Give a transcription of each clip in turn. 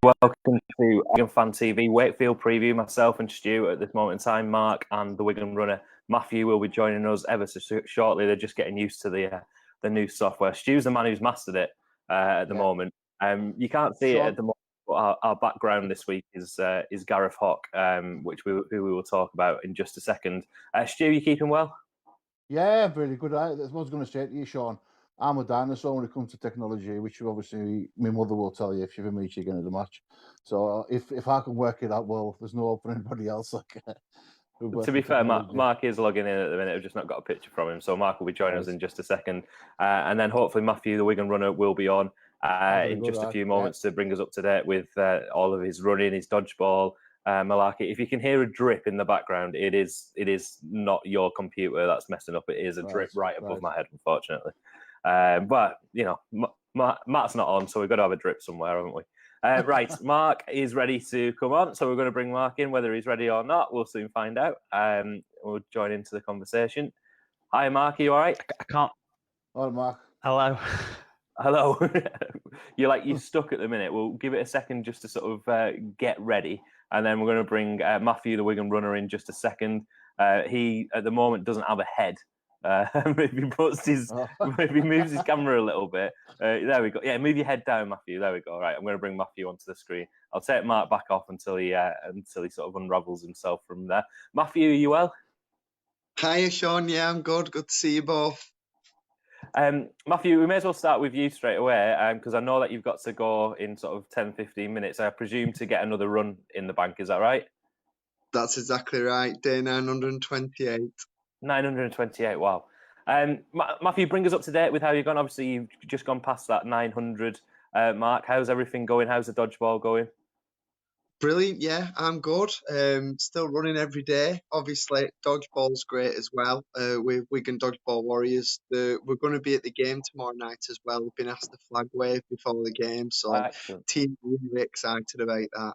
Welcome to Wigan Fan TV Wakefield preview. Myself and Stuart at this moment in time. Mark and the Wigan runner Matthew will be joining us ever so shortly. They're just getting used to the new software. Stu's the man who's mastered it at the moment. You can't see it at the moment, but our background this week is Gareth Hock, who we will talk about in just a second. Stu, you keeping well? Yeah, very good. I was going to say to you, Sean, I'm a dinosaur when it comes to technology, which obviously my mother will tell you if you ever meet you again at the match. So if I can work it out, well, there's no hope for anybody else. To be fair, Mark is logging in at the minute. I've just not got a picture from him, so Mark will be joining us in just a second, and then hopefully Matthew, the Wigan runner, will be on in just a few moments to bring us up to date with all of his running, his dodgeball, malarkey. If you can hear a drip in the background, it is not your computer that's messing up. It is a drip right above my head, unfortunately. But you know, Matt's not on, so we've got to have a drip somewhere, haven't we? Right, Mark is ready to come on, so we're going to bring Mark in. Whether he's ready or not, we'll soon find out. We'll join into the conversation. Hi, Mark. Are you all right? I can't. Hi, Mark. Hello. Hello. You're stuck at the minute. We'll give it a second just to sort of get ready, and then we're going to bring Matthew, the Wigan runner, in just a second. He at the moment doesn't have a head. Maybe moves his camera a little bit. There we go. Yeah, move your head down, Matthew. There we go. All right, I'm going to bring Matthew onto the screen. I'll take Mark back off until he sort of unravels himself from there. Matthew, are you well? Hiya, Sean. Yeah, I'm good. Good to see you both. Matthew, we may as well start with you straight away because I know that you've got to go in sort of 10-15 minutes. I presume to get another run in the bank. Is that right? That's exactly right. Day 928. 928, wow. Matthew, bring us up to date with how you've gone. Obviously, you've just gone past that 900 mark. How's everything going? How's the dodgeball going? Brilliant, yeah, I'm good. Still running every day. Obviously, dodgeball's great as well. With Wigan Dodgeball Warriors, we're going to be at the game tomorrow night as well. We've been asked to flag wave before the game, so team really excited about that.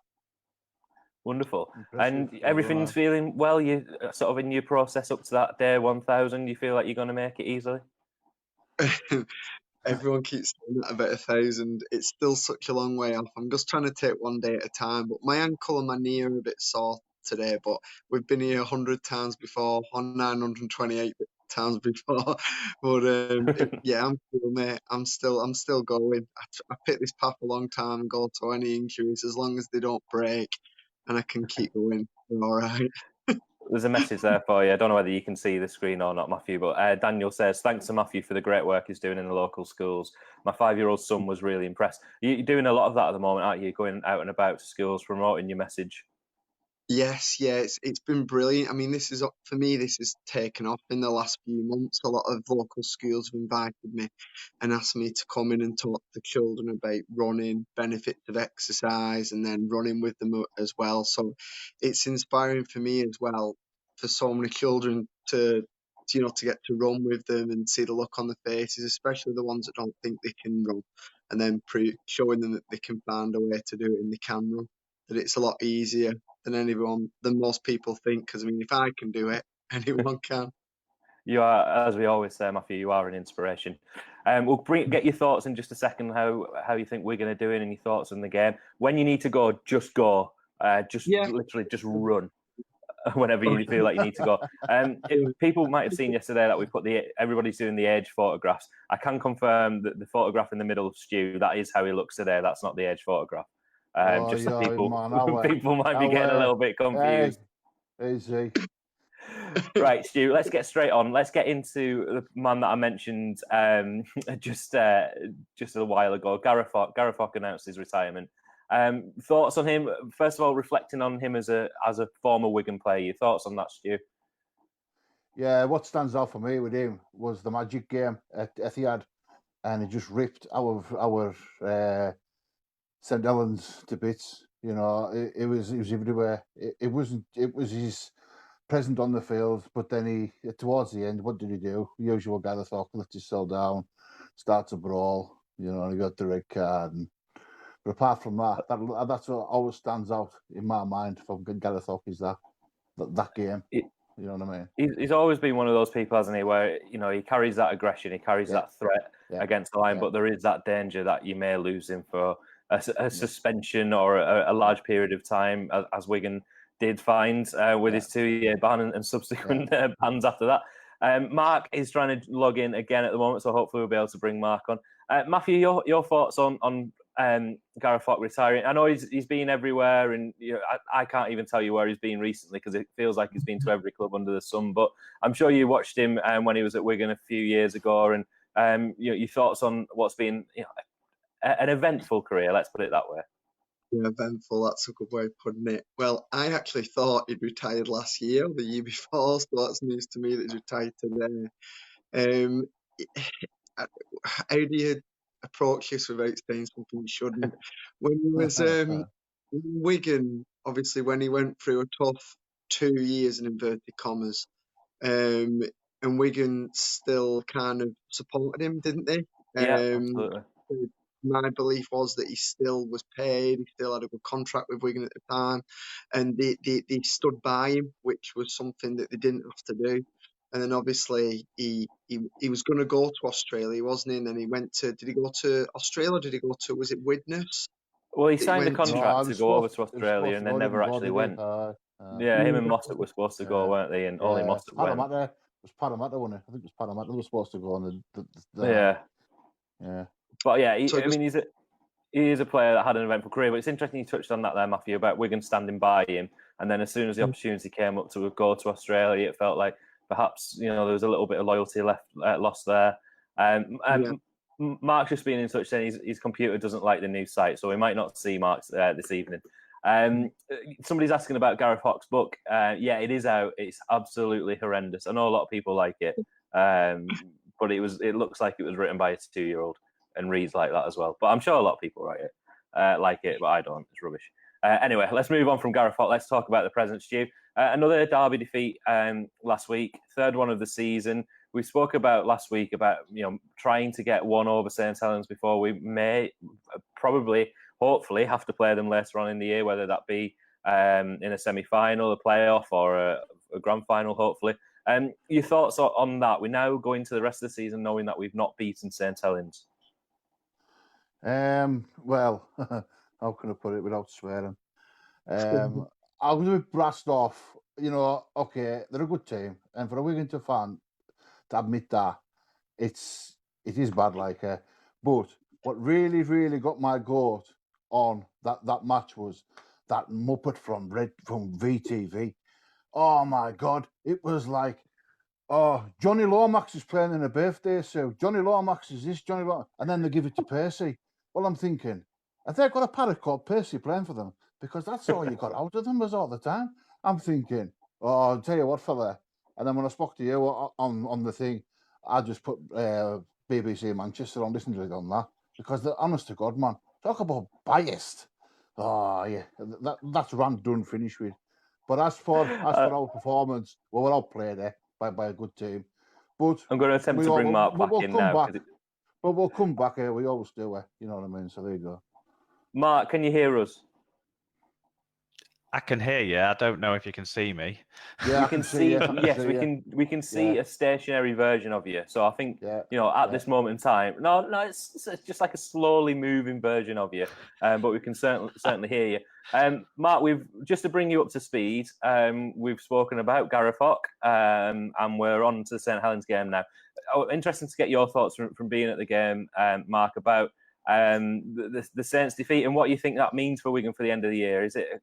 Wonderful. And everything's feeling well? You're sort of in your process up to that day 1,000. You feel like you're going to make it easily? Everyone keeps saying that about 1,000. It's still such a long way off. I'm just trying to take one day at a time. But my ankle and my knee are a bit sore today. But we've been here 100 times before, on 928 times before. But yeah, I'm cool, mate. I'm still going. I picked this path a long time ago to any injuries, as long as they don't break, and I can keep going. I'm all right. There's a message there for you. I don't know whether you can see the screen or not, Matthew, but Daniel says, thanks to Matthew for the great work he's doing in the local schools. My 5-year-old son was really impressed. You're doing a lot of that at the moment, aren't you? Going out and about to schools, promoting your message. Yes, yeah, it's been brilliant. I mean, this is taken off in the last few months. A lot of local schools have invited me and asked me to come in and talk to children about running, benefits of exercise, and then running with them as well. So it's inspiring for me as well, for so many children to get to run with them and see the look on their faces, especially the ones that don't think they can run, and then showing them that they can find a way to do it and they can run. That it's a lot easier than most people think. Because I mean, if I can do it, anyone can. You are, as we always say, Matthew, you are an inspiration. We'll get your thoughts in just a second. How you think Wigan are doing, and your thoughts on the game. When you need to go, just go. Literally, just run. Whenever you feel like you need to go. People might have seen yesterday that we put everybody's doing the age photographs. I can confirm that the photograph in the middle of Stu, that is how he looks today. That's not the age photograph. People might be getting a little bit confused. Easy. Right, Stu, let's get straight on. Let's get into the man that I mentioned just a while ago. Gareth Hock announced his retirement. Thoughts on him? First of all, reflecting on him as a former Wigan player. Your thoughts on that, Stu? Yeah, what stands out for me with him was the Magic game at Etihad, and he just ripped our St Helens to bits. You know, it was everywhere. It was his present on the field, but then towards the end, what did he do? The usual Gareth Hock, let himself down, starts a brawl. You know, and he got the red card. But apart from that's what always stands out in my mind from Gareth Hock is that game. You know what I mean? He's always been one of those people, hasn't he, where he carries that aggression, he carries that threat against the line, but there is that danger that you may lose him for a suspension or a large period of time, as Wigan did find with his 2-year ban and subsequent bans after that. Mark is trying to log in again at the moment, so hopefully we'll be able to bring Mark on. Matthew, your thoughts on Gareth Hock retiring? I know he's been everywhere, and I can't even tell you where he's been recently because it feels like he's been to every club under the sun. But I'm sure you watched him when he was at Wigan a few years ago, and your thoughts on what's been an eventful career. Let's put it that way. Yeah, eventful, that's a good way of putting it. Well, I actually thought he'd retired last year or the year before, so that's news to me that he's retired today. How do you approach this without saying something you shouldn't? When he was in Wigan, obviously, when he went through a tough 2 years in inverted commas, and Wigan still kind of supported him, didn't they? Yeah, absolutely. My belief was that he still was paid, he still had a good contract with Wigan at the time, and they stood by him, which was something that they didn't have to do. And then obviously he was going to go to Australia, wasn't he? And then he went to, did he go to Australia or did he go to, was it Widnes? Well, he signed a contract to go over to Australia and then never actually went. Yeah, him and Mossop were supposed to go, weren't they? And only Mossop went. It was Parramatta, wasn't it? I think it was Parramatta who was supposed to go on. Yeah. But yeah, he is a player that had an eventful career. But it's interesting you touched on that there, Matthew, about Wigan standing by him. And then as soon as the opportunity came up to go to Australia, it felt like perhaps there was a little bit of loyalty lost there. Mark's just been in touch saying his computer doesn't like the new site, so we might not see Mark this evening. Somebody's asking about Gareth Hock's book. Yeah, it is out. It's absolutely horrendous. I know a lot of people like it, but it looks like it was written by a 2-year-old and reads like that as well. But I'm sure a lot of people like it, but I don't. It's rubbish. Anyway, let's move on from Gareth Hock. Let's talk about the present, Stu. Another derby defeat last week, third one of the season. We spoke about last week about trying to get one over St Helens before we may hopefully have to play them later on in the year, whether that be in a semi-final, a playoff, or a grand final, hopefully. Your thoughts on that? We now go into the rest of the season knowing that we've not beaten St Helens. Well, how can I put it without swearing? I was a bit brassed off. Okay, they're a good team, and for a Wigan fan to admit that, it is bad. But what really, really got my goat on that match was that Muppet from VTV. Oh my God, it was like, Johnny Lomax is playing in a birthday suit. Johnny Lomax is this, Johnny Lomax, and then they give it to Percy. Well, I'm thinking, have they got a parrot called Percy playing for them? Because that's all you got out of them was all the time. I'm thinking, I'll tell you what, fella. And then when I spoke to you on the thing, I just put BBC Manchester on, listen to it on that. Because they're honest to God, man, talk about biased. Oh, yeah, that's run, done, finished with. But as for our performance, we were outplayed there by a good team. But I'm going to attempt to bring Mark back in now. But we'll come back here. We always do. You know what I mean? So there you go. Mark, can you hear us? I can hear you. I don't know if you can see me. Yeah, we can see. Yes, we can see a stationary version of you. So I think at this moment in time, no, it's just like a slowly moving version of you. But we can certainly hear you. Mark, just to bring you up to speed, we've spoken about Gareth Hock, and we're on to the St Helens game now. Interesting to get your thoughts from being at the game, Mark, about the Saints' defeat and what you think that means for Wigan for the end of the year. Is it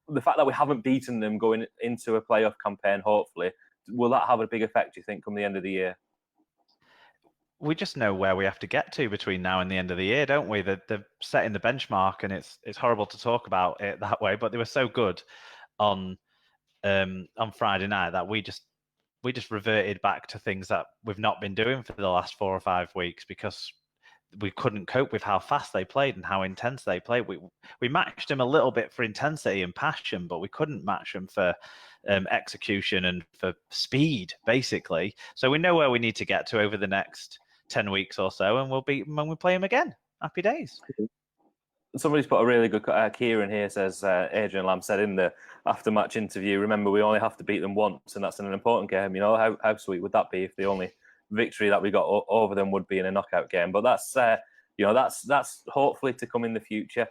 the fact that we haven't beaten them going into a playoff campaign, hopefully, will that have a big effect, do you think, come the end of the year? We just know where we have to get to between now and the end of the year, don't we? They're setting the benchmark, and it's horrible to talk about it that way, but they were so good on Friday night that we just reverted back to things that we've not been doing for the last 4 or 5 weeks because we couldn't cope with how fast they played and how intense they played. We matched them a little bit for intensity and passion, but we couldn't match them for execution and for speed, basically. So we know where we need to get to over the next 10 weeks or so, and we'll beat them when we play them again. Happy days. Somebody's put a really good Kieran here says, Adrian Lamb said in the after-match interview, remember, we only have to beat them once, and that's an important game. How sweet would that be if the only victory that we got over them would be in a knockout game? But that's that's hopefully to come in the future.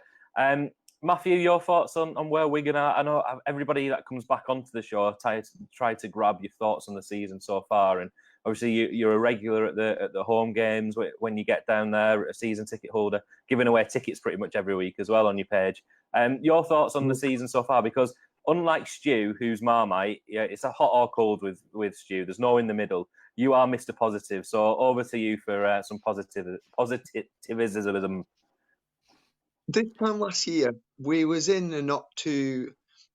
Matthew, your thoughts on where Wigan are? I know everybody that comes back onto the show try to grab your thoughts on the season so far, and obviously you're a regular at the home games when you get down there, a season ticket holder, giving away tickets pretty much every week as well on your page. Your thoughts on the season so far? Because unlike Stu, who's Marmite, it's a hot or cold with Stu. There's no in the middle. You are Mr. Positive, so over to you for some positivism. This time last year, we was in a not too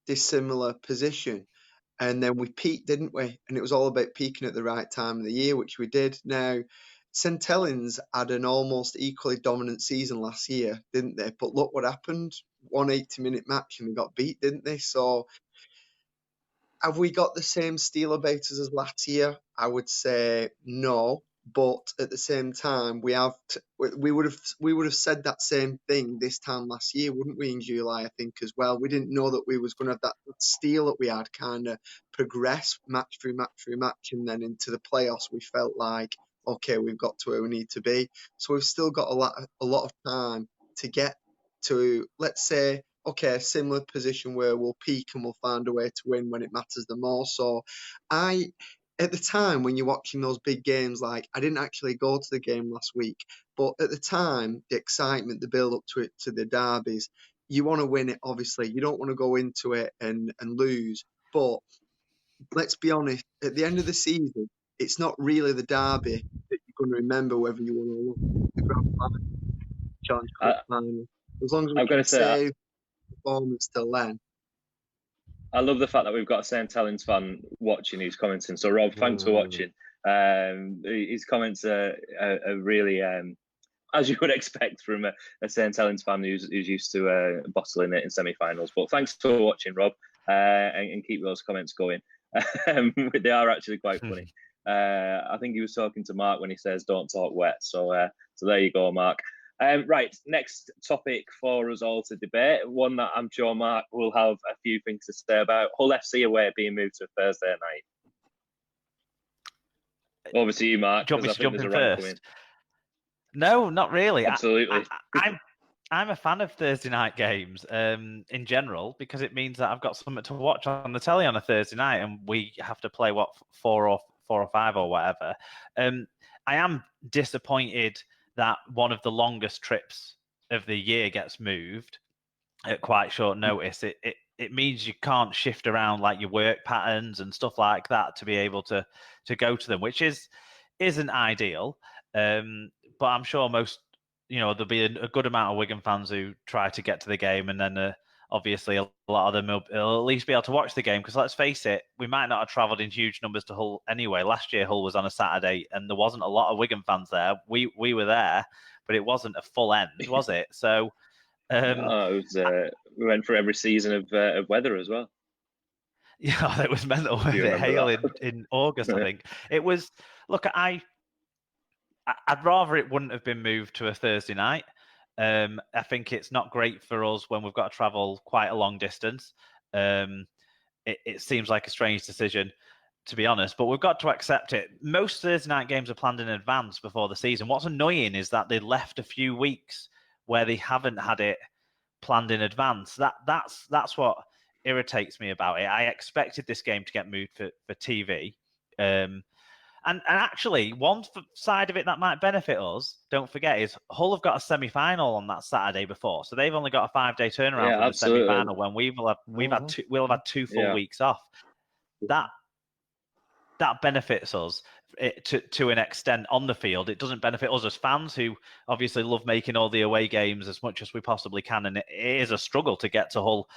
dissimilar position, and then we peaked, didn't we? And it was all about peaking at the right time of the year, which we did. Now, St Helens had an almost equally dominant season last year, didn't they? But look what happened. 180-minute match and we got beat, didn't they? So have we got the same steel about us as last year? I would say no. But at the same time, we would have said that same thing this time last year, wouldn't we? In July, I think as well. We didn't know that we was going to have that steel that we had kind of progress match through match through match, and then into the playoffs, we felt like, okay, we've got to where we need to be. So we've still got a lot of time to get to, let's say, okay, a similar position where we'll peak and we'll find a way to win when it matters the most. So at the time when you're watching those big games, like I didn't actually go to the game last week, but at the time, the excitement, the build up to it, to the derbies, you want to win it, obviously. You don't want to go into it and lose. But let's be honest, at the end of the season, it's not really the derby that you're going to remember whether you want to look at the grand final, challenge cup final. As long as we can save performance till then. I love the fact that we've got a St Helens fan watching who's commenting. So, Rob, thanks for watching. His comments are really, as you would expect from a St Helens fan who's used to bottling it in semi-finals. But thanks for watching, Rob, and keep those comments going. They are actually quite funny. I think he was talking to Mark when he says, "Don't talk wet." So there you go, Mark. Right, next topic for us all to debate, one that I'm sure Mark will have a few things to say about. Hull FC away being moved to a Thursday night. Over to you, Mark. Do you want me to jump in first? No, not really. Absolutely. I'm a fan of Thursday night games in general, because it means that I've got something to watch on the telly on a Thursday night, and we have to play, 4 or 5 or whatever. I am disappointed that one of the longest trips of the year gets moved at quite short notice. It means you can't shift around like your work patterns and stuff like that to be able to go to them, which isn't ideal. But I'm sure there'll be a good amount of Wigan fans who try to get to the game, and then obviously a lot of them will at least be able to watch the game, because let's face it, we might not have travelled in huge numbers to Hull anyway. Last year Hull was on a Saturday and there wasn't a lot of Wigan fans there. We were there, but it wasn't a full end, was it? So we went for every season of weather as well. Yeah, it was mental. Hail in August, I think. It was, look, I'd rather it wouldn't have been moved to a Thursday night. I think it's not great for us when we've got to travel quite a long distance. It seems like a strange decision, to be honest, but we've got to accept it. Most Thursday night games are planned in advance before the season. What's annoying is that they left a few weeks where they haven't had it planned in advance. That's what irritates me about it. I expected this game to get moved for TV. And actually, one side of it that might benefit us, don't forget, is Hull have got a semi-final on that Saturday before, so they've only got a 5-day turnaround from the semi-final. When we'll have 2 full weeks off. That benefits us to an extent on the field. It doesn't benefit us as fans, who obviously love making all the away games as much as we possibly can, and it is a struggle to get to Hull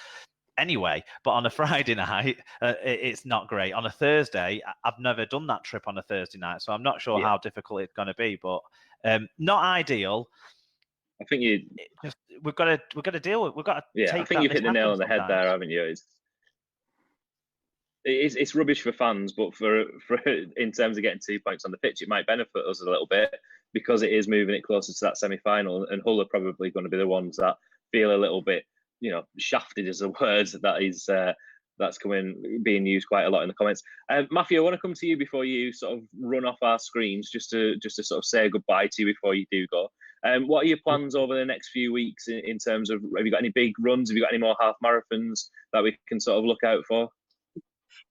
anyway. But on a Friday night, it's not great. On a Thursday, I've never done that trip on a Thursday night, so I'm not sure how difficult it's going to be. But not ideal. I think we've got to deal with. We've got to. I think you've hit the nail on the head there, haven't you? It's rubbish for fans, but for in terms of getting 2 points on the pitch, it might benefit us a little bit, because it is moving it closer to that semi-final, and Hull are probably going to be the ones that feel a little bit, shafted is the word that is that's being used quite a lot in the comments. Matthew, I want to come to you before you sort of run off our screens, just to sort of say goodbye to you before you do go. What are your plans over the next few weeks in terms of, have you got any big runs? Have you got any more half marathons that we can sort of look out for?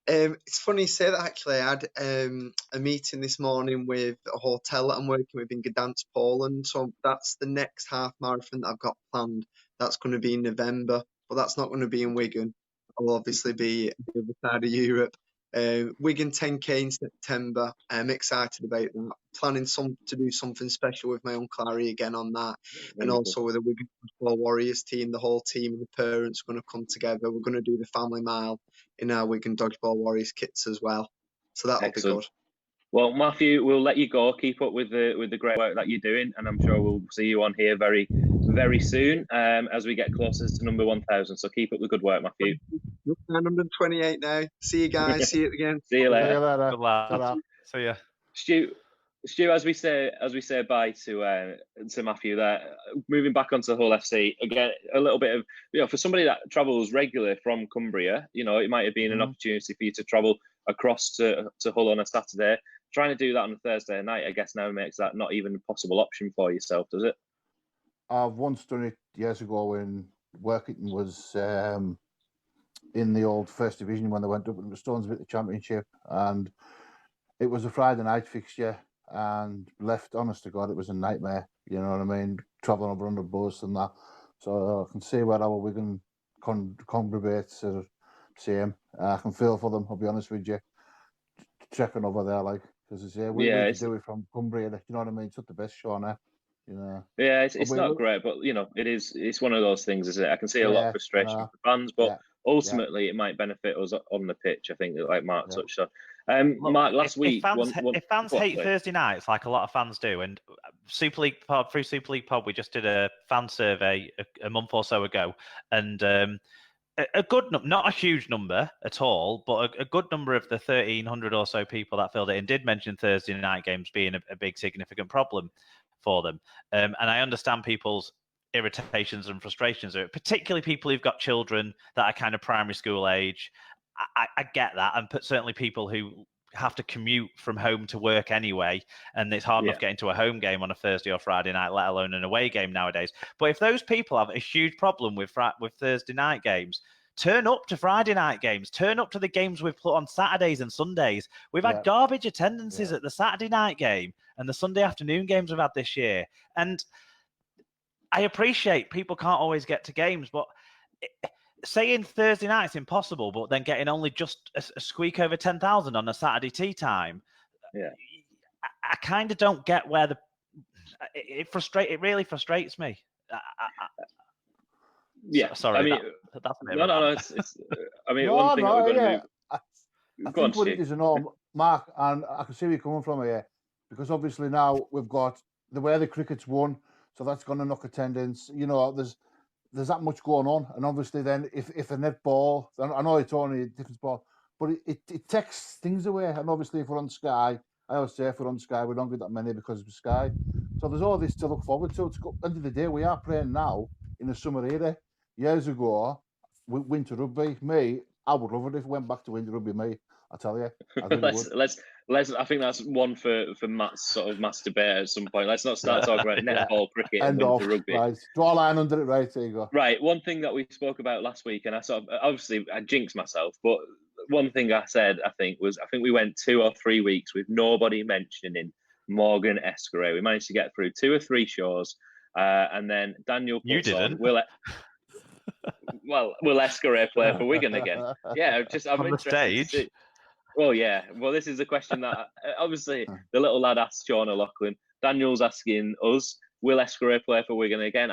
It's funny you say that, actually. I had a meeting this morning with a hotel that I'm working with in Gdansk, Poland. So that's the next half marathon that I've got planned. That's going to be in November, but that's not going to be in Wigan. I'll obviously be the other side of Europe. Wigan 10K in September. I'm excited about that. Planning to do something special with my Uncle Harry again on that. And also with the Wigan Football Warriors team. The whole team and the parents are going to come together. We're going to do the family mile in our Wigan Dodgeball Warriors kits as well. So that'll be good. Well, Matthew, we'll let you go. Keep up with the great work that you're doing, and I'm sure we'll see you on here very, very soon as we get closer to number 1,000. So keep up the good work, Matthew. 928 now. See you guys. See you again. See you later. Good luck. See ya. Stu, as we say bye to Matthew there, moving back onto Hull FC again, a little bit of, for somebody that travels regularly from Cumbria, it might have been an opportunity for you to travel across to Hull on a Saturday. Trying to do that on a Thursday night, I guess now makes that not even a possible option for yourself, does it? I've once done it years ago when Workington was in the old First Division when they went up in the Stones Bit the Championship, and it was a Friday night fixture. And left, honest to God, it was a nightmare. You know what I mean? Travelling over on the bus and that. So I can see where our Wigan congregates are same. I can feel for them, I'll be honest with you. Checking over there, because we need to do it from Cumbria. You know what I mean? It's not the best show now. Yeah, it's not great, but it's one of those things, isn't it? I can see a lot of frustration for fans, but ultimately it might benefit us on the pitch. I think, like Mark touched on. Mark, last week, if fans hate Thursday nights, like a lot of fans do, and Super League Pod, we just did a fan survey a month or so ago, and a good, not a huge number at all, but a good number of the 1,300 or so people that filled it in did mention Thursday night games being a big significant problem for them. And I understand people's irritations and frustrations, particularly people who've got children that are kind of primary school age. I get that, and certainly people who have to commute from home to work anyway, and it's hard enough getting to a home game on a Thursday or Friday night, let alone an away game nowadays. But if those people have a huge problem with Thursday night games, turn up to Friday night games, turn up to the games we've put on Saturdays and Sundays. We've had garbage attendances at the Saturday night game and the Sunday afternoon games we've had this year. And I appreciate people can't always get to games, but saying Thursday night's impossible, but then getting only just a squeak over 10,000 on a Saturday tea time. Yeah, I kind of don't get where it really frustrates me. Sorry. I mean, that's no. It's I mean, one thing that we've got to do. I think what it is, Mark, and I can see where you're coming from here, because obviously now we've got the way the cricket's won, so that's going to knock attendance. There's that much going on, and obviously then if a netball, I know it's only a different sport, but it takes things away. And obviously if we're on Sky, I always say if we're on Sky, we don't get that many because of Sky. So there's all this to look forward to. At the end of the day, we are playing now in the summer era. Years ago, winter rugby, I would love it if we went back to winter rugby, I tell you. Let's. I think that's one for Matt's sort of mass debate at some point. Let's not start talking about netball, cricket, and winter rugby. Right. Draw a line under it, right? There you go. Right. One thing that we spoke about last week, and I obviously I jinxed myself, but one thing I said, I think we went 2 or 3 weeks with nobody mentioning Morgan Escaray. We managed to get through 2 or 3 shows, and then Daniel puts you didn't. Will Escaray play for Wigan again? Yeah, I'm on the stage. Well, yeah. Well, this is a question that obviously the little lad asked Sean O'Loughlin. Daniel's asking us, will Escaray play for Wigan again?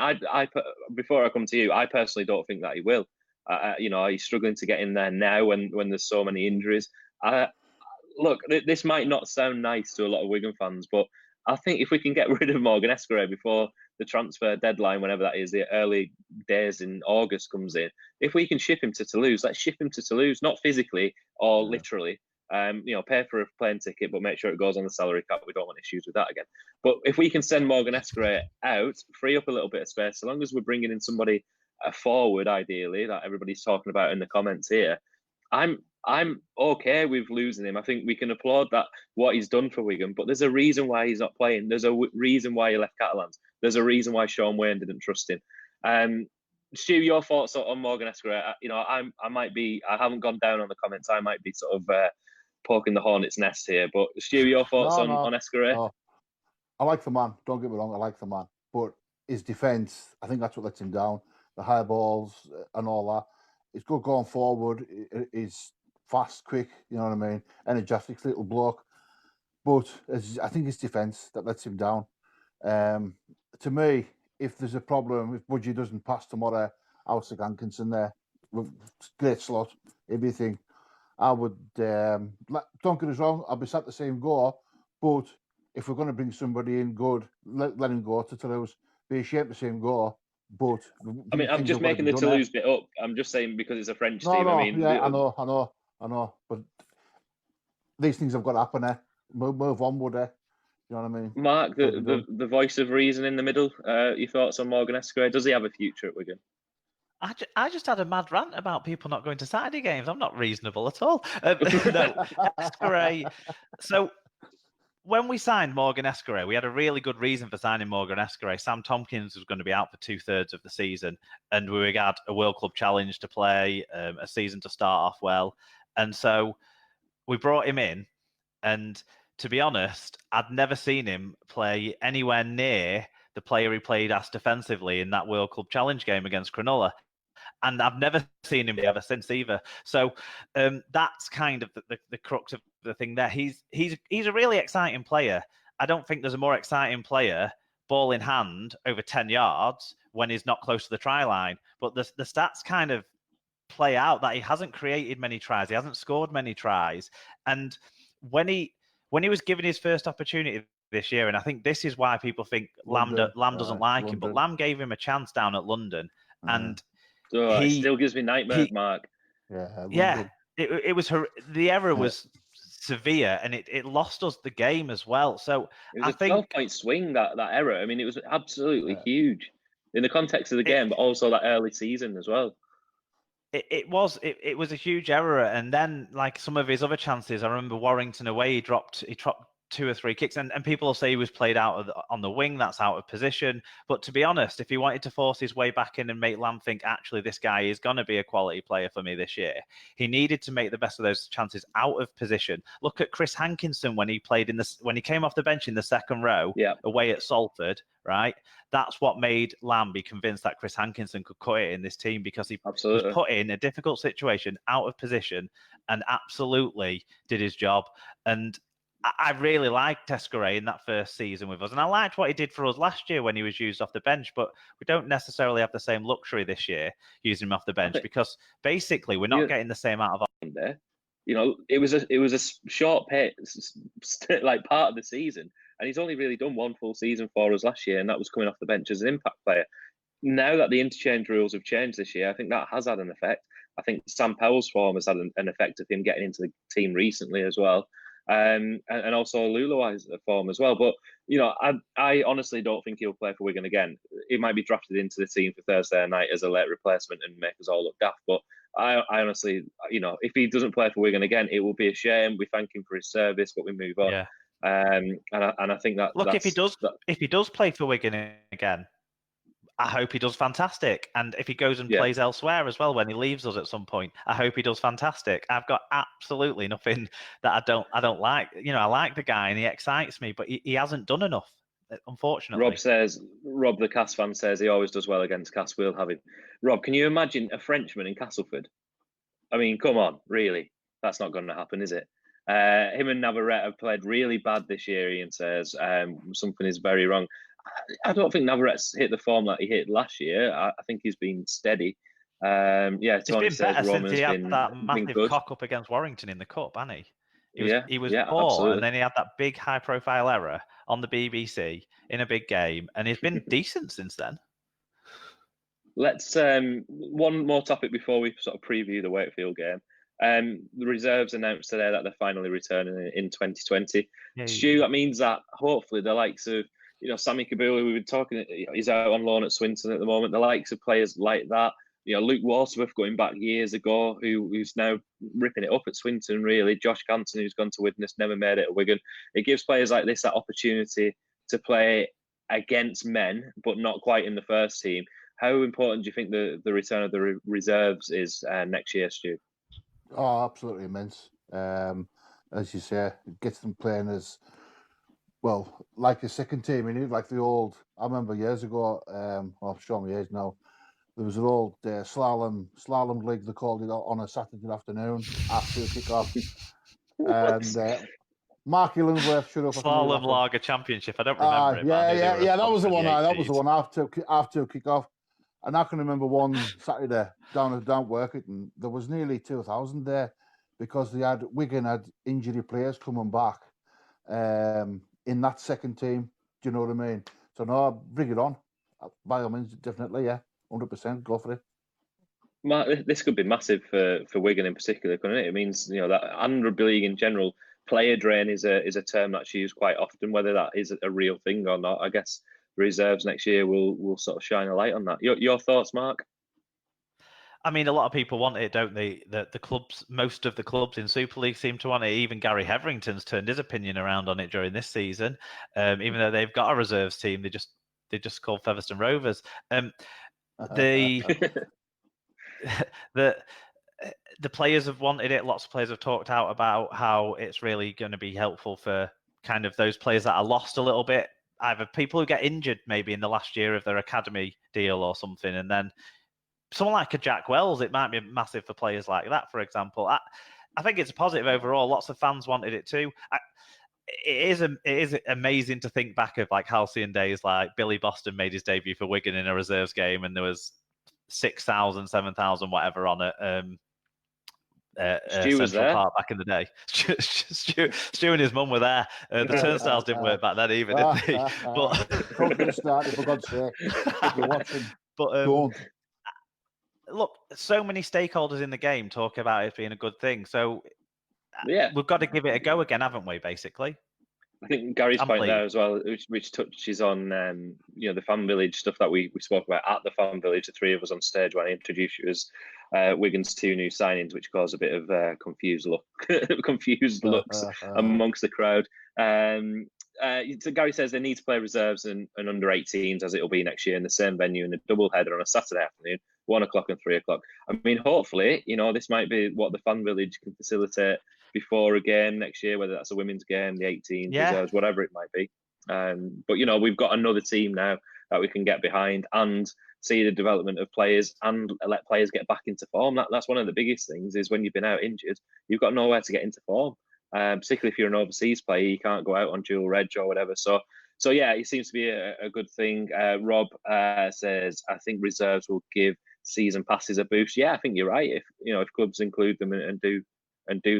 Before I come to you, I personally don't think that he will. He's struggling to get in there now when there's so many injuries. Look, this might not sound nice to a lot of Wigan fans, but I think if we can get rid of Morgan Escaray before the transfer deadline, whenever that is, the early days in August comes in, if we can ship him to Toulouse, let's ship him to Toulouse, not physically or literally. Pay for a plane ticket, but make sure it goes on the salary cap. We don't want issues with that again. But if we can send Morgan Escaray out, free up a little bit of space, so long as we're bringing in somebody forward, ideally, that everybody's talking about in the comments here, I'm okay with losing him. I think we can applaud that what he's done for Wigan, but there's a reason why he's not playing. There's a reason why he left Catalans. There's a reason why Sean Wayne didn't trust him. Stu, your thoughts on Morgan Esquire? I haven't gone down on the comments. I might be sort of poking the hornet's nest here, but Stu, your thoughts on Esquire? No. I like the man. Don't get me wrong. I like the man, but his defence, I think that's what lets him down. The high balls and all that. He's good going forward. He's fast, quick. You know what I mean? Energetic little bloke. But I think it's defence that lets him down. To me, if there's a problem, if Budgie doesn't pass tomorrow, I'll stick Hankinson there. Great slot, everything. I would, don't get us wrong, I'll be sad to see him go, but if we're going to bring somebody in good, let him go to Toulouse. Be ashamed to see him go, but... I mean, I'm just making the Toulouse bit up. I'm just saying because it's a French team. No, I mean, yeah, I know. But these things have got to happen there. Move on, would they? You know what I mean? Mark, the voice of reason in the middle. Your thoughts on Morgan Esquire? Does he have a future at Wigan? I just had a mad rant about people not going to Saturday games. I'm not reasonable at all. No, Esquire. So when we signed Morgan Esquire, we had a really good reason for signing Morgan Esquire. Sam Tompkins was going to be out for 2/3 of the season, and we had a World Club Challenge to play, a season to start off well. And so we brought him in, and to be honest, I'd never seen him play anywhere near the player he played as defensively in that World Club Challenge game against Cronulla. And I've never seen him ever since either. So that's kind of the crux of the thing there. He's a really exciting player. I don't think there's a more exciting player, ball in hand, over 10 yards when he's not close to the try line. But the stats kind of play out that he hasn't created many tries. He hasn't scored many tries. And when he was given his first opportunity this year, and I think this is why people think Lamb doesn't like him, but Lamb gave him a chance down at London, and it still gives me nightmares, Mark. Yeah, it was the error was severe, and it lost us the game as well. So it was a 12-point swing, that error. I mean, it was absolutely huge in the context of the game, but also that early season as well. It was a huge error, and then like some of his other chances, I remember Warrington away, he dropped 2 or 3 kicks, and people will say he was played out on the wing, that's out of position. But to be honest, if he wanted to force his way back in and make Lamb think, actually, this guy is going to be a quality player for me this year, he needed to make the best of those chances out of position. Look at Chris Hankinson when he played when he came off the bench in the second row away at Salford, right? That's what made Lamb be convinced that Chris Hankinson could cut it in this team, because he was put in a difficult situation, out of position, and absolutely did his job. And I really liked Esquire in that first season with us, and I liked what he did for us last year when he was used off the bench, but we don't necessarily have the same luxury this year using him off the bench, because basically we're not getting the same out of there. You know, it was a short pace, like part of the season, and he's only really done one full season for us last year, and that was coming off the bench as an impact player. Now that the interchange rules have changed this year, I think that has had an effect. I think Sam Powell's form has had an effect of him getting into the team recently as well. And also Luluai's form as well. But, you know, I honestly don't think he'll play for Wigan again. He might be drafted into the team for Thursday night as a late replacement and make us all look daft. But I honestly, you know, if he doesn't play for Wigan again, it will be a shame. We thank him for his service, but we move on. Yeah. And I think that... Look, if he does play for Wigan again, I hope he does fantastic. And if he goes and plays elsewhere as well when he leaves us at some point, I hope he does fantastic. I've got absolutely nothing that I don't like. You know, I like the guy and he excites me, but he hasn't done enough, unfortunately. Rob the Cass fan says he always does well against Cass. We'll have him. Rob, can you imagine a Frenchman in Castleford? I mean, come on, really? That's not going to happen, is it? Him and Navarrete have played really bad this year, Ian says. Something is very wrong. I don't think Navarrete's hit the form that he hit last year. I think he's been steady. Tony says Roman's been that massive been good. Cock up against Warrington in the cup, hasn't he? He was poor, absolutely. And then he had that big high-profile error on the BBC in a big game, and he's been decent since then. Let's one more topic before we sort of preview the Wakefield game. The reserves announced today that they're finally returning in 2020. Yeah, Stu, that means that hopefully the likes of, you know, Sammy Kabula, we were talking, he's out on loan at Swinton at the moment. The likes of players like that, Luke Warsworth going back years ago, who's now ripping it up at Swinton, really. Josh Canton, who's gone to Widnes, never made it at Wigan. It gives players like this that opportunity to play against men, but not quite in the first team. How important do you think the return of the reserves is next year, Stu? Oh, absolutely immense. As you say, it gets them playing as well, like a second team. Like the old. I remember years ago. I'm showing my age now. There was an old slalom league. They called it on a Saturday afternoon after kick-off. And Mark Illingworth should have Slalom Lager Championship. I don't remember it. Yeah. That was the one. That was the one after kick-off. And I can remember one Saturday down at work, and there was nearly 2,000 there because Wigan had injury players coming back in that second team. Do you know what I mean? So no, bring it on. By all means, definitely, yeah, 100%. Go for it. Mark, this could be massive for Wigan in particular, couldn't it? It means that and rugby league in general. Player drain is a term that's used quite often. Whether that is a real thing or not, I guess reserves next year will sort of shine a light on that. Your thoughts, Mark? I mean, a lot of people want it, don't they? The clubs, most of the clubs in Super League seem to want it. Even Gary Hetherington's turned his opinion around on it during this season. Even though they've got a reserves team, they just called Featherstone Rovers. The players have wanted it. Lots of players have talked out about how it's really going to be helpful for kind of those players that are lost a little bit. Either people who get injured maybe in the last year of their academy deal or something, and then someone like a Jack Wells, it might be massive for players like that, for example. I think it's a positive overall. Lots of fans wanted it too. It is amazing to think back of like halcyon days, like Billy Boston made his debut for Wigan in a reserves game, and there was 6,000, 7,000, whatever on it. Central Park back in the day. Stu and his mum were there. The turnstiles didn't work back then either, did they? But don't get started, for God's sake. If you're watching, don't. Look, so many stakeholders in the game talk about it being a good thing. So we've got to give it a go again, haven't we? Basically. I think Gary's point there as well, which touches on the fan village stuff that we spoke about at the fan village. The three of us on stage when I introduced you as Wigan's two new signings, which caused a bit of confused looks amongst the crowd. So Gary says they need to play reserves and under 18s as it'll be next year in the same venue in a double header on a Saturday afternoon, 1 o'clock and 3 o'clock. I mean, hopefully, this might be what the fan village can facilitate before a game next year, whether that's a women's game, the 18s, reserves, whatever it might be. But we've got another team now that we can get behind and see the development of players and let players get back into form. That's one of the biggest things is when you've been out injured, you've got nowhere to get into form. Particularly if you're an overseas player, you can't go out on dual reg or whatever. So yeah, it seems to be a good thing. Rob says, I think reserves will give season passes a boost. Yeah, I think you're right. If clubs include them and do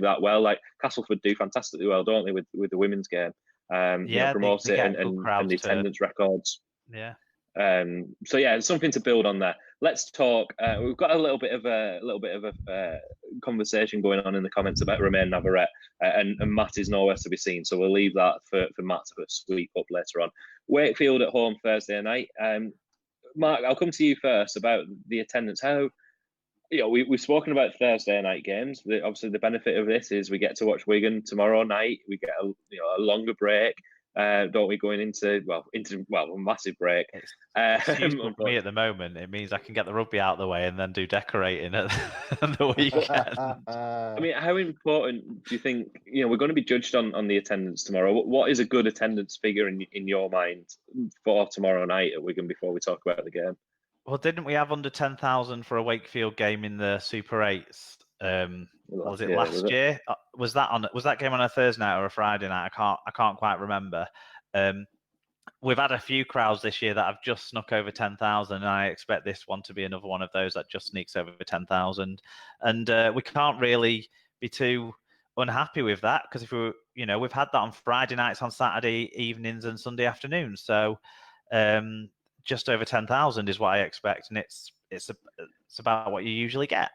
that well, like Castleford do fantastically well, don't they, with the women's game? Promote it and the attendance records. Yeah. So yeah, something to build on there. Let's talk. We've got a little bit of a conversation going on in the comments about Romain Navarrete, and Matt is nowhere to be seen. So we'll leave that for Matt to sweep up later on. Wakefield at home Thursday night. Mark, I'll come to you first about the attendance. How we've spoken about Thursday night games. Obviously, the benefit of this is we get to watch Wigan tomorrow night. We get a longer break. Don't we, going into a massive break? For me at the moment, it means I can get the rugby out of the way and then do decorating at the weekend. I mean, how important do you think? We're going to be judged on the attendance tomorrow. What is a good attendance figure in your mind for tomorrow night at Wigan before we talk about the game? Well, didn't we have under 10,000 for a Wakefield game in the Super 8s? Was it last year? Was that game on a Thursday night or a Friday night? I can't quite remember. We've had a few crowds this year that have just snuck over 10,000, and I expect this one to be another one of those that just sneaks over 10,000. And we can't really be too unhappy with that because if we've had that on Friday nights, on Saturday evenings, and Sunday afternoons. So just over 10,000 is what I expect, and it's about what you usually get,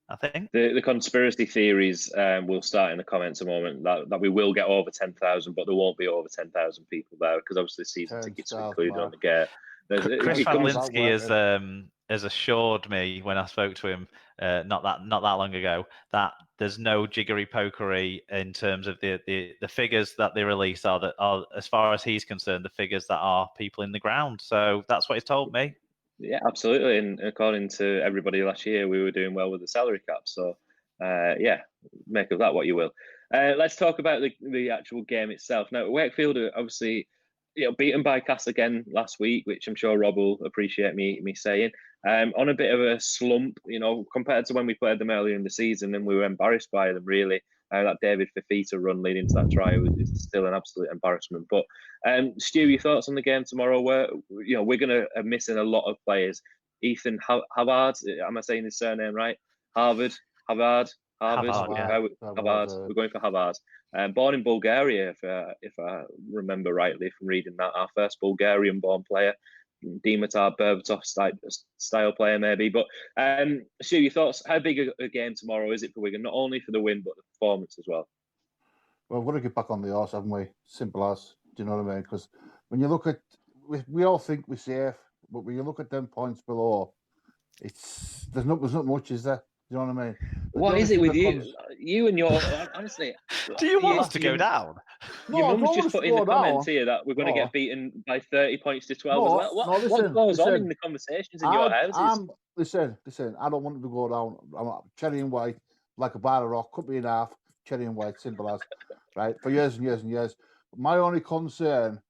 I think. The conspiracy theories will start in the comments a moment that we will get over 10,000, but there won't be over 10,000 people there because obviously season tickets are included on the gate. Chris Van Linsky has assured me when I spoke to him not that long ago that there's no jiggery pokery in terms of the figures that they release are as far as he's concerned, the figures that are people in the ground. So that's what he's told me. Yeah, absolutely. And according to everybody last year, we were doing well with the salary cap. So yeah, make of that what you will. Let's talk about the actual game itself. Now, Wakefield are obviously beaten by Cass again last week, which I'm sure Rob will appreciate me saying. On a bit of a slump, compared to when we played them earlier in the season, and we were embarrassed by them, really. That David Fafita run leading to that try is still an absolute embarrassment. But Stu, your thoughts on the game tomorrow? Where we're going to be missing a lot of players. Ethan Havard, am I saying his surname right? Havard. Havard, yeah. We're going for Havard. Born in Bulgaria, if I remember rightly from reading that, our first Bulgarian-born player. Dimitar Berbatov style player maybe, but Stu, your thoughts? How big a game tomorrow is it for Wigan? Not only for the win, but the performance as well. Well, we've got to get back on the horse, haven't we? Simple as. Do you know what I mean? Because when you look at, we all think we're safe, but when you look at them points below, there's not much, is there? Do you know what I mean? What is it with you? You and your honestly. Do you want us to go down? Your mum's just put in the comments here that we're going to get beaten by 30 points to 12. What goes on in the conversations in your houses? Listen, I don't want them to go down. I'm cherry and white, like a bar of rock, cut me in half, cherry and white, simple as, right? For years and years and years. My only concern,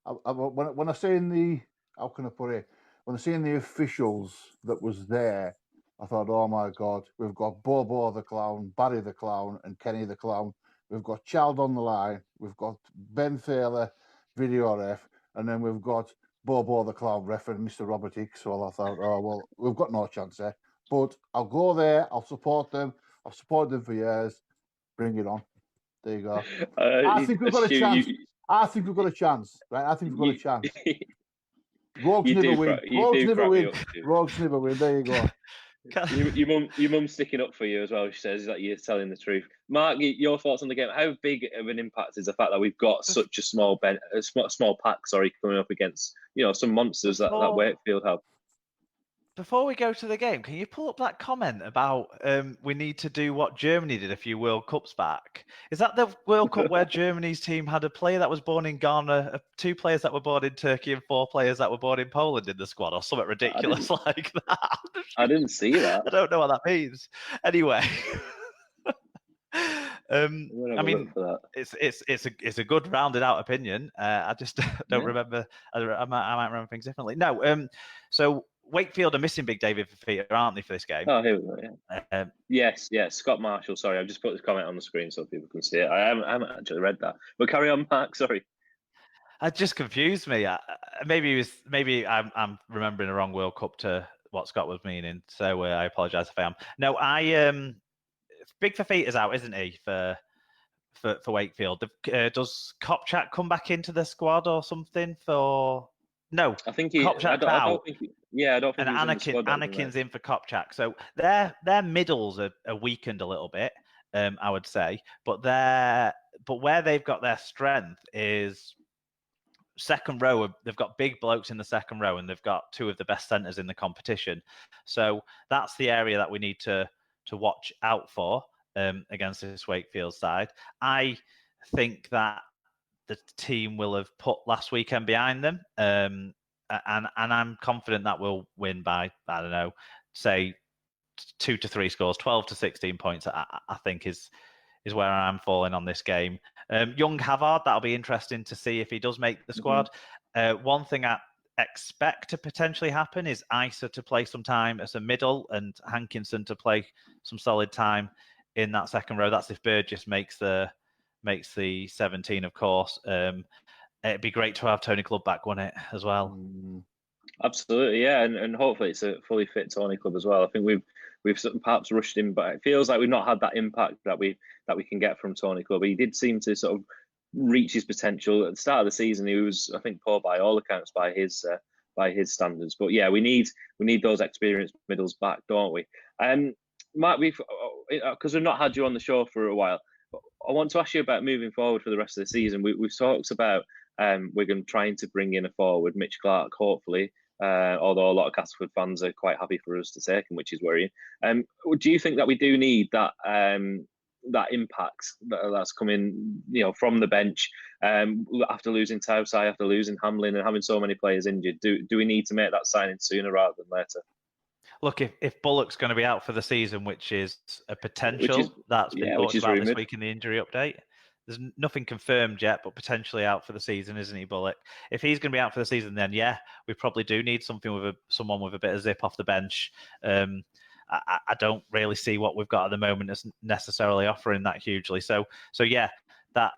when I say in the, how can I put it? When I see in the officials that was there, I thought, oh my God, we've got Bobo the Clown, Barry the Clown, and Kenny the Clown. We've got Child on the line. We've got Ben Thaler, video ref, and then we've got Bobo the Clown ref and Mr. Robert Hicks. So I thought, oh, well, we've got no chance there. But I'll go there. I'll support them. I've supported them for years. Bring it on. There you go. I think we've got a chance. I think we've got a chance, right? I think we've got a chance. Rogues never win. Rogues never win. Rogues never win. There you go. Your mum's sticking up for you as well. She says that you're telling the truth. Mark, your thoughts on the game? How big of an impact is the fact that we've got such a small pack? Coming up against some monsters that Wakefield have. Before we go to the game, can you pull up that comment about we need to do what Germany did a few World Cups back? Is that the World Cup where Germany's team had a player that was born in Ghana, 2 players that were born in Turkey, and 4 players that were born in Poland in the squad, or something ridiculous like that? I didn't see that. I don't know what that means. Anyway, I mean, it's a good rounded out opinion. I just don't remember. I might remember things differently. No. So Wakefield are missing Big David Fafita, aren't they, for this game? Oh, here we go. Yeah. Yes. Scott Marshall. Sorry, I've just put this comment on the screen so people can see it. I haven't actually read that. But carry on, Mark. Sorry. It just confused me. Maybe I'm remembering the wrong World Cup to what Scott was meaning. So I apologise if I am. No, Big Fafita's out, isn't he, for Wakefield? Does Kopchak come back into the squad or something for? No, I think I don't think. I don't think. And Anakin's in for Kopchak. So their middles are weakened a little bit, I would say. But where they've got their strength is second row. They've got big blokes in the second row, and they've got 2 of the best centres in the competition. So that's the area that we need to watch out for against this Wakefield side. I think that the team will have put last weekend behind them, and I'm confident that we'll win by, I don't know, say 2 to 3 scores, 12 to 16 points. I think is where I'm falling on this game. Young Havard, that'll be interesting to see if he does make the squad. One thing I expect to potentially happen is Isa to play some time as a middle and Hankinson to play some solid time in that second row. That's if Burgess makes the 17, of course. It'd be great to have Tony Clubb back, wouldn't it, as well? Absolutely, yeah, and hopefully it's a fully fit Tony Clubb as well. I think we've perhaps rushed him, but it feels like we've not had that impact that we can get from Tony Clubb. He did seem to sort of reach his potential at the start of the season. He was, I think, poor by all accounts by his standards. But yeah, we need those experienced middles back, don't we? Mark, because we've not had you on the show for a while, I want to ask you about moving forward for the rest of the season. We've talked about Wigan trying to bring in a forward, Mitch Clark, hopefully, although a lot of Castleford fans are quite happy for us to take him, which is worrying. Do you think that we do need that that impact that's coming, from the bench after losing Tausai, after losing Hamlin, and having so many players injured? Do we need to make that signing sooner rather than later? Look, if Bullock's going to be out for the season, which is a potential that's been talked about this week in the injury update. There's nothing confirmed yet, but potentially out for the season, isn't he, Bullock? If he's going to be out for the season, then yeah, we probably do need someone with a bit of zip off the bench. I don't really see what we've got at the moment as necessarily offering that hugely. So yeah, that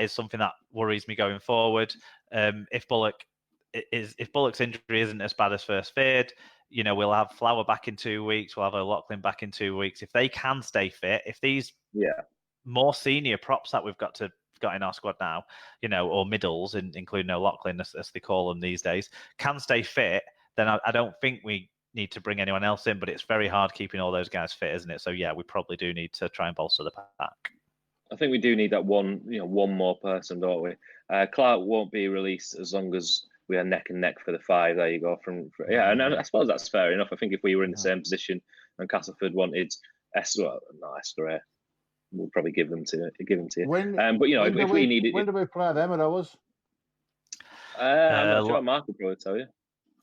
is something that worries me going forward. If Bullock's injury isn't as bad as first feared, we'll have Flower back in 2 weeks. We'll have O'Loughlin back in 2 weeks. If they can stay fit, if these more senior props that we've got in our squad now, or middles, including O'Loughlin, as they call them these days, can stay fit, then I don't think we need to bring anyone else in. But it's very hard keeping all those guys fit, isn't it? So yeah, we probably do need to try and bolster the pack. I think we do need that one more person, don't we? Clark won't be released as long as we are neck and neck for the 5. There you go. And I suppose that's fair enough. I think if we were in the same position and Castleford wanted Esquire, we'll probably give them to you. But if we needed, when do we play them at ours? I'm not sure. Mark will probably tell you.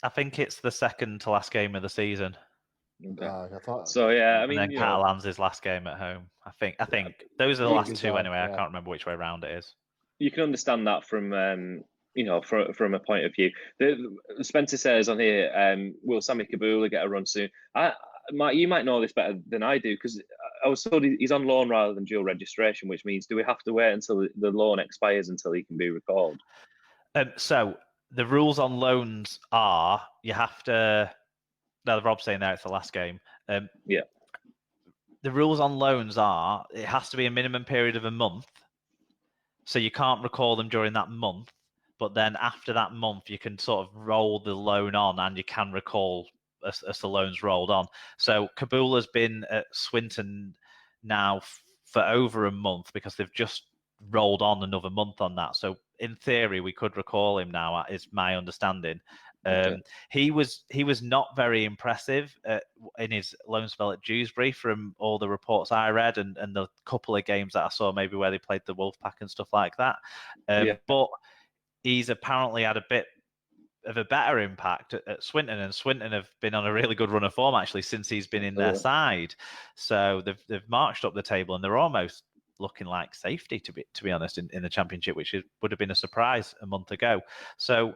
I think it's the second to last game of the season. Okay. I thought So yeah, and then Catalan's his last game at home. I think those are the last two anyway. I can't remember which way round it is. You can understand that from from a point of view. Spencer says on here, will Sammy Kabula get a run soon? Mark, you might know this better than I do, because I was told he's on loan rather than dual registration, which means do we have to wait until the loan expires until he can be recalled? So the rules on loans are you have to. Now Rob's saying there it's the last game. Yeah. The rules on loans are it has to be a minimum period of a month, so you can't recall them during that month. But then after that month, you can sort of roll the loan on, and you can recall as the loan's rolled on. So Kabula's been at Swinton now for over a month because they've just rolled on another month on that. So in theory, we could recall him now, is my understanding. Okay. He was not very impressive in his loan spell at Dewsbury from all the reports I read and the couple of games that I saw maybe where they played the Wolfpack and stuff like that. But he's apparently had a bit of a better impact at Swinton, and Swinton have been on a really good run of form actually since he's been in their side. So they've marched up the table, and they're almost looking like safety to be honest in the Championship, which would have been a surprise a month ago. So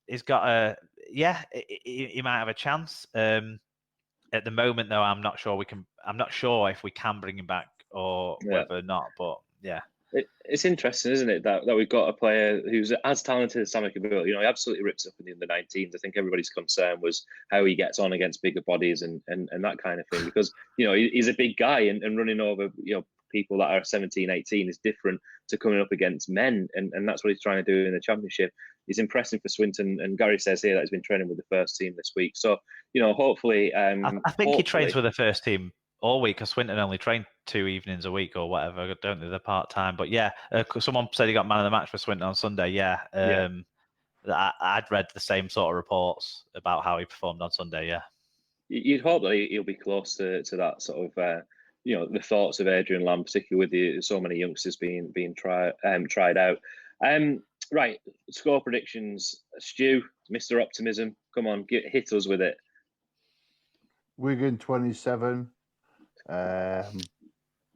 he's got he might have a chance. At the moment though, I'm not sure if we can bring him back or whether or not, but yeah. It's interesting, isn't it, that we've got a player who's as talented as Sammy Kabul. He absolutely rips up in the under-19s. I think everybody's concern was how he gets on against bigger bodies and that kind of thing, because he's a big guy and running over people that are 17, 18 is different to coming up against men, and that's what he's trying to do in the Championship. He's impressive for Swinton, and Gary says here that he's been training with the first team this week. So hopefully, I think he trains with the first team all week, because Swinton only train 2 evenings a week or whatever, don't they? They're part-time. But yeah, someone said he got man of the match for Swinton on Sunday. Yeah. I'd read the same sort of reports about how he performed on Sunday. Yeah. You'd hope that he'll be close to that sort of, the thoughts of Adrian Lamb, particularly with so many youngsters being tried out. Right, score predictions. Stu, Mr. Optimism, come on, hit us with it. Wigan 27.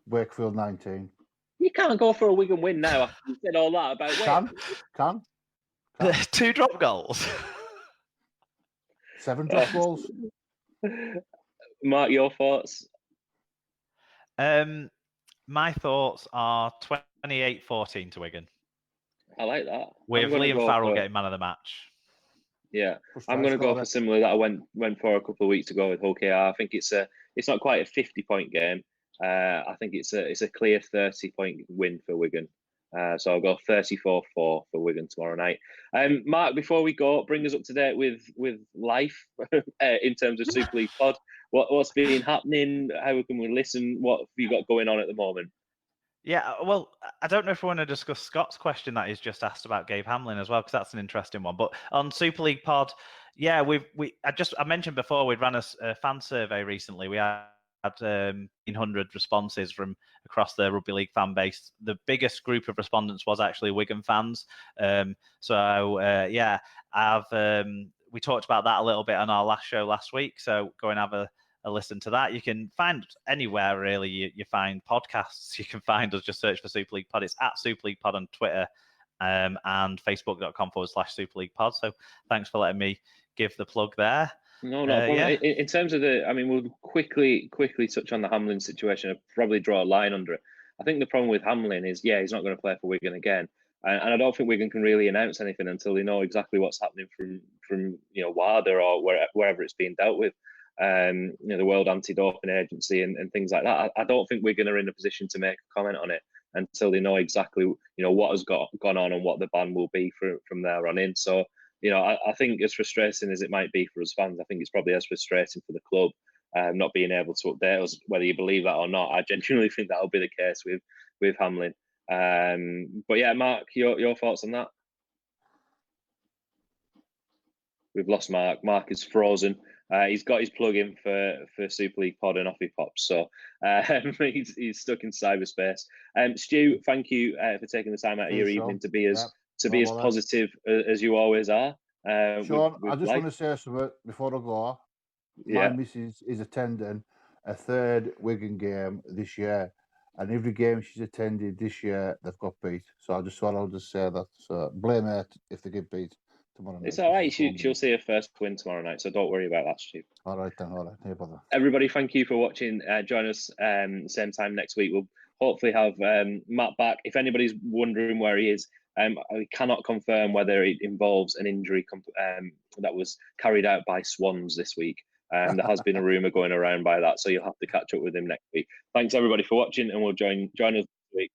Wakefield 19. You can't go for a Wigan win now after you said all that about Can. 2 drop goals. 7 drop goals. Mark, your thoughts? My thoughts are 28-14 to Wigan. I like that. With Liam Farrell getting man of the match. Yeah, I'm going to go for similar that I went for a couple of weeks ago with Hock. I think it's not quite a 50-point game. I think it's a clear 30-point win for Wigan. So I'll go 34-4 for Wigan tomorrow night. Mark, before we go, bring us up to date with life in terms of Super League Pod. What's been happening? How can we listen? What have you got going on at the moment? Yeah, well, I don't know if we want to discuss Scott's question that he's just asked about Gabe Hamlin as well, because that's an interesting one. But on Super League Pod, Yeah, I mentioned before we'd ran a fan survey recently. We had 1,500 responses from across the rugby league fan base. The biggest group of respondents was actually Wigan fans. We talked about that a little bit on our last show last week. So go and have a listen to that. You can find anywhere really you find podcasts. You can find us, just search for Super League Pod. It's at Super League Pod on Twitter and facebook.com/Super League Pod. So thanks for letting me give the plug there. No. In terms of we'll quickly touch on the Hamlin situation and probably draw a line under it. I think the problem with Hamlin is, he's not going to play for Wigan again. And I don't think Wigan can really announce anything until they know exactly what's happening from WADA or wherever it's being dealt with. The World Anti-Doping Agency and things like that. I don't think Wigan are in a position to make a comment on it until they know exactly what has gone on and what the ban will be from there on in. So I think as frustrating as it might be for us fans, I think it's probably as frustrating for the club not being able to update us, whether you believe that or not. I genuinely think that'll be the case with Hamlin. But yeah, Mark, your thoughts on that? We've lost Mark. Mark is frozen. He's got his plug in for Super League Pod and off he pops. So he's stuck in cyberspace. Stu, thank you for taking the time out of your evening to be as positive as you always are. Sean, I just want to say something before I go. My missus is attending a third Wigan game this year, and every game she's attended this year, they've got beat. So I just thought I'll just say that. So blame her if they get beat tomorrow night. It's all right. She'll see her first win tomorrow night, so don't worry about that, Stu. All right then. All right. No bother. Everybody, thank you for watching. Join us same time next week. We'll hopefully have Matt back. If anybody's wondering where he is, I cannot confirm whether it involves an injury that was carried out by Swans this week. There has been a rumour going around by that, so you'll have to catch up with him next week. Thanks everybody for watching, and we'll join us next week.